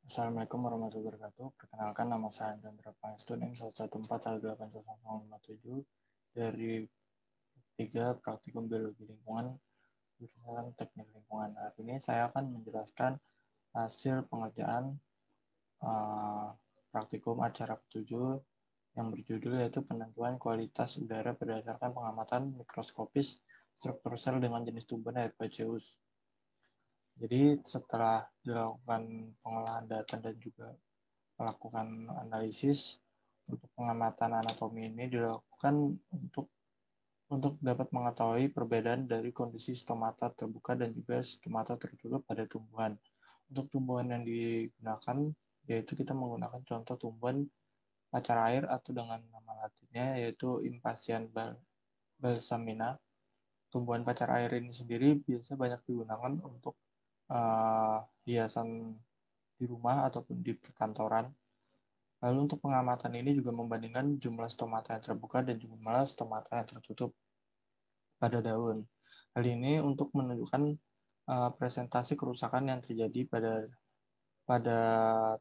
Assalamualaikum warahmatullahi wabarakatuh. Perkenalkan, nama saya Chandra Pangestu, NIM 114180057 dari 3 Praktikum Biologi Lingkungan jurusan Teknik Lingkungan. Hari ini saya akan menjelaskan hasil pengerjaan praktikum acara ke-7 yang berjudul yaitu penentuan kualitas udara berdasarkan pengamatan mikroskopis struktur sel dengan jenis tumbuhan Herbaceous. Jadi setelah dilakukan pengolahan data dan juga melakukan analisis untuk pengamatan anatomi ini dilakukan untuk dapat mengetahui perbedaan dari kondisi stomata terbuka dan juga stomata tertutup pada tumbuhan. Untuk tumbuhan yang digunakan yaitu kita menggunakan contoh tumbuhan pacar air atau dengan nama latinnya yaitu Impatiens balsamina. Tumbuhan pacar air ini sendiri biasa banyak digunakan untuk hiasan di rumah ataupun di perkantoran. Lalu untuk pengamatan ini juga membandingkan jumlah stomata yang terbuka dan jumlah stomata yang tertutup pada daun. Hal ini untuk menunjukkan presentasi kerusakan yang terjadi pada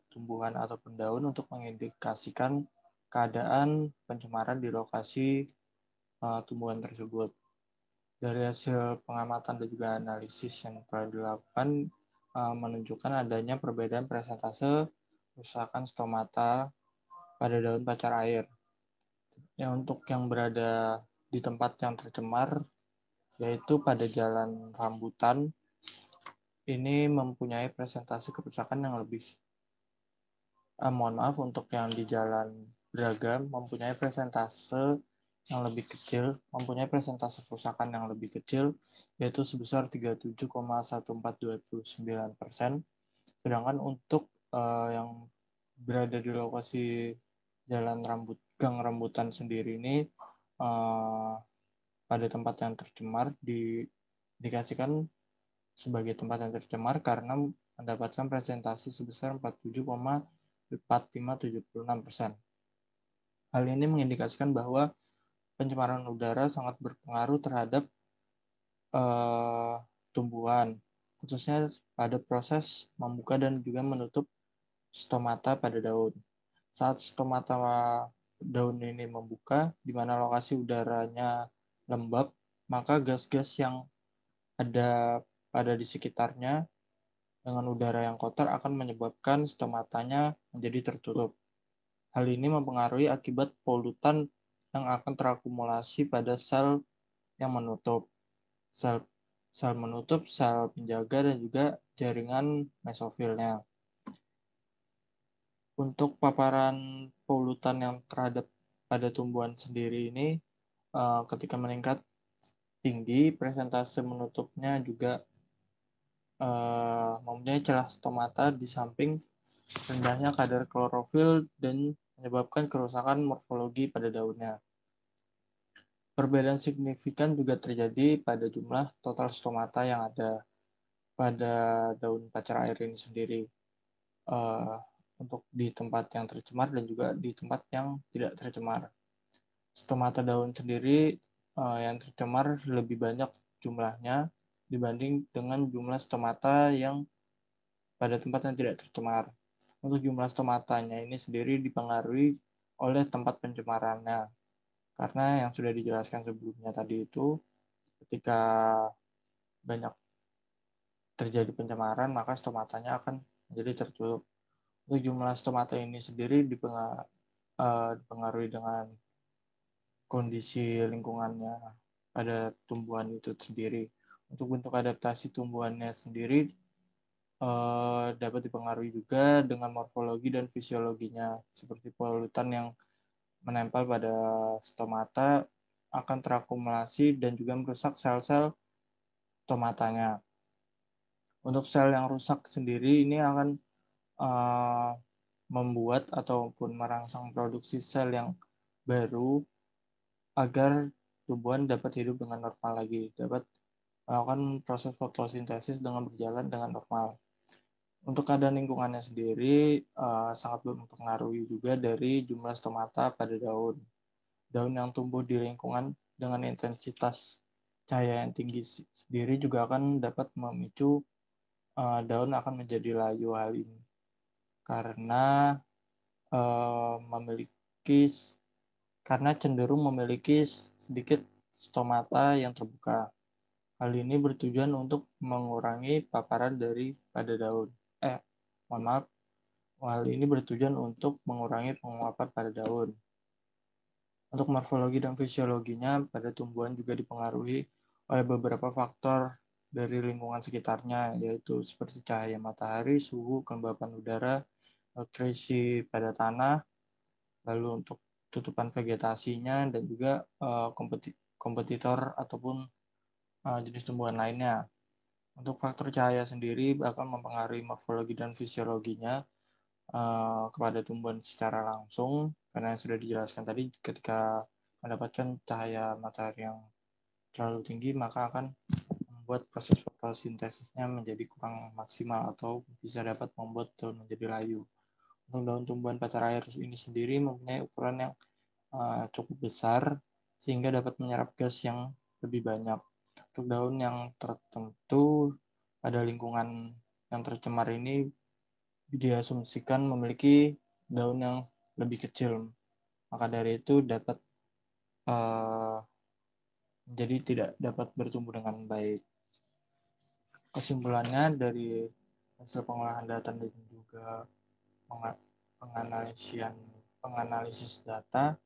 tumbuhan ataupun daun untuk mengindikasikan keadaan pencemaran di lokasi tumbuhan tersebut. Dari hasil pengamatan dan juga analisis yang telah dilakukan menunjukkan adanya perbedaan presentase kerusakan stomata pada daun pacar air. Untuk yang berada di tempat yang tercemar, yaitu pada jalan rambutan, ini mempunyai presentasi kerusakan yang lebih. Mohon maaf, untuk yang di jalan beragam mempunyai presentase yang lebih kecil, mempunyai presentase kerusakan yang lebih kecil, yaitu sebesar 37,1429%. Sedangkan untuk yang berada di lokasi jalan gang rambutan sendiri ini pada tempat yang tercemar dikasihkan sebagai tempat yang tercemar karena mendapatkan presentasi sebesar 47,4576%. Hal ini mengindikasikan bahwa pencemaran udara sangat berpengaruh terhadap tumbuhan, khususnya pada proses membuka dan juga menutup stomata pada daun. Saat stomata daun ini membuka, di mana lokasi udaranya lembab, maka gas-gas yang ada pada di sekitarnya dengan udara yang kotor akan menyebabkan stomatanya menjadi tertutup. Hal ini mempengaruhi akibat polutan yang akan terakumulasi pada sel yang menutup, sel menutup, sel penjaga, dan juga jaringan mesofilnya. Untuk paparan polutan yang terhadap pada tumbuhan sendiri ini, ketika meningkat tinggi, presentase menutupnya juga mempunyai celah stomata di samping rendahnya kadar klorofil dan menyebabkan kerusakan morfologi pada daunnya. Perbedaan signifikan juga terjadi pada jumlah total stomata yang ada pada daun pacar air ini sendiri, untuk di tempat yang tercemar dan juga di tempat yang tidak tercemar. Stomata daun sendiri yang tercemar lebih banyak jumlahnya dibanding dengan jumlah stomata yang pada tempat yang tidak tercemar. Untuk jumlah stomatanya ini sendiri dipengaruhi oleh tempat pencemarannya. Karena yang sudah dijelaskan sebelumnya tadi itu, ketika banyak terjadi pencemaran, maka stomatanya akan menjadi tertutup. Untuk jumlah stomata ini sendiri dipengaruhi dengan kondisi lingkungannya pada tumbuhan itu sendiri. Untuk bentuk adaptasi tumbuhannya sendiri dapat dipengaruhi juga dengan morfologi dan fisiologinya, seperti polutan yang menempel pada stomata akan terakumulasi dan juga merusak sel-sel stomatanya. Untuk sel yang rusak sendiri ini akan membuat ataupun merangsang produksi sel yang baru agar tumbuhan dapat hidup dengan normal lagi, dapat melakukan proses fotosintesis dengan berjalan dengan normal. Untuk keadaan lingkungannya sendiri sangat mempengaruhi juga dari jumlah stomata pada daun. Daun yang tumbuh di lingkungan dengan intensitas cahaya yang tinggi sendiri juga akan dapat memicu daun akan menjadi layu. Hal ini karena cenderung memiliki sedikit stomata yang terbuka. Hal ini bertujuan untuk mengurangi paparan pada daun. Mohon maaf. Hal ini bertujuan untuk mengurangi penguapan pada daun. Untuk morfologi dan fisiologinya pada tumbuhan juga dipengaruhi oleh beberapa faktor dari lingkungan sekitarnya, yaitu seperti cahaya matahari, suhu, kelembapan udara, nutrisi pada tanah, lalu untuk tutupan vegetasinya, dan juga kompetitor ataupun jenis tumbuhan lainnya. Untuk faktor cahaya sendiri bakal mempengaruhi morfologi dan fisiologinya kepada tumbuhan secara langsung, karena yang sudah dijelaskan tadi, ketika mendapatkan cahaya matahari yang terlalu tinggi maka akan membuat proses fotosintesisnya menjadi kurang maksimal atau bisa dapat membuat daun menjadi layu. Untuk daun tumbuhan pacar air ini sendiri mempunyai ukuran yang cukup besar sehingga dapat menyerap gas yang lebih banyak. Untuk daun yang tertentu pada lingkungan yang tercemar ini diasumsikan memiliki daun yang lebih kecil, maka dari itu dapat menjadi tidak dapat bertumbuh dengan baik. Kesimpulannya dari hasil pengolahan data dan juga penganalisis data,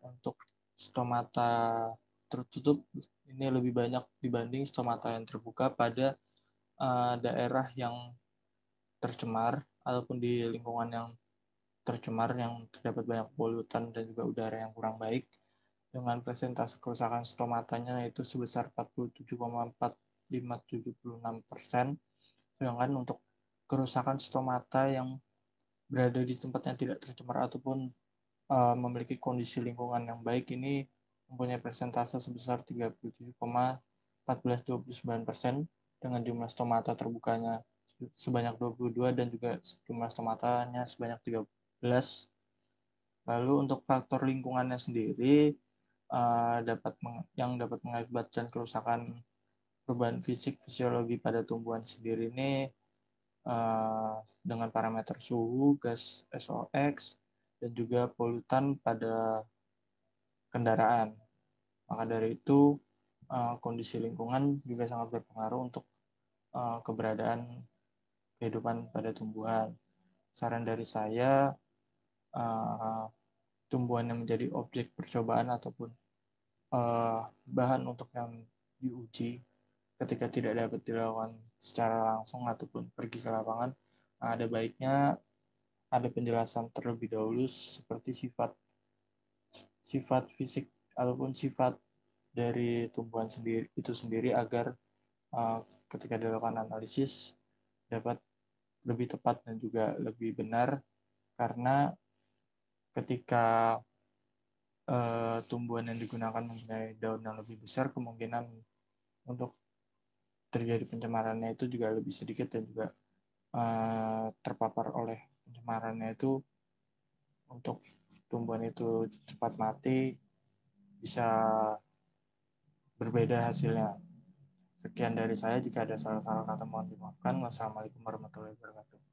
untuk stomata tertutup ini lebih banyak dibanding stomata yang terbuka pada daerah yang tercemar ataupun di lingkungan yang tercemar yang terdapat banyak polutan dan juga udara yang kurang baik, dengan presentase kerusakan stomatanya yaitu sebesar 47,4576%, sedangkan untuk kerusakan stomata yang berada di tempat yang tidak tercemar ataupun memiliki kondisi lingkungan yang baik ini mempunyai presentase sebesar 37,1429% dengan jumlah stomata terbukanya sebanyak 22 dan juga jumlah stomatanya sebanyak 13. Lalu untuk faktor lingkungannya sendiri yang dapat mengakibatkan kerusakan perubahan fisik fisiologi pada tumbuhan sendiri ini dengan parameter suhu, gas SOx, dan juga polutan pada kendaraan. Maka dari itu kondisi lingkungan juga sangat berpengaruh untuk keberadaan kehidupan pada tumbuhan. Saran dari saya, tumbuhan yang menjadi objek percobaan ataupun bahan untuk yang diuji ketika tidak dapat dilakukan secara langsung ataupun pergi ke lapangan, ada baiknya ada penjelasan terlebih dahulu seperti sifat fisik ataupun sifat dari tumbuhan itu sendiri agar ketika dilakukan analisis dapat lebih tepat dan juga lebih benar, karena ketika tumbuhan yang digunakan mempunyai daun yang lebih besar, kemungkinan untuk terjadi pencemarannya itu juga lebih sedikit dan juga terpapar oleh pencemarannya itu untuk tumbuhan itu cepat mati bisa berbeda hasilnya. Sekian dari saya, jika ada salah-salah kata mohon dimaafkan. Wassalamualaikum warahmatullahi wabarakatuh.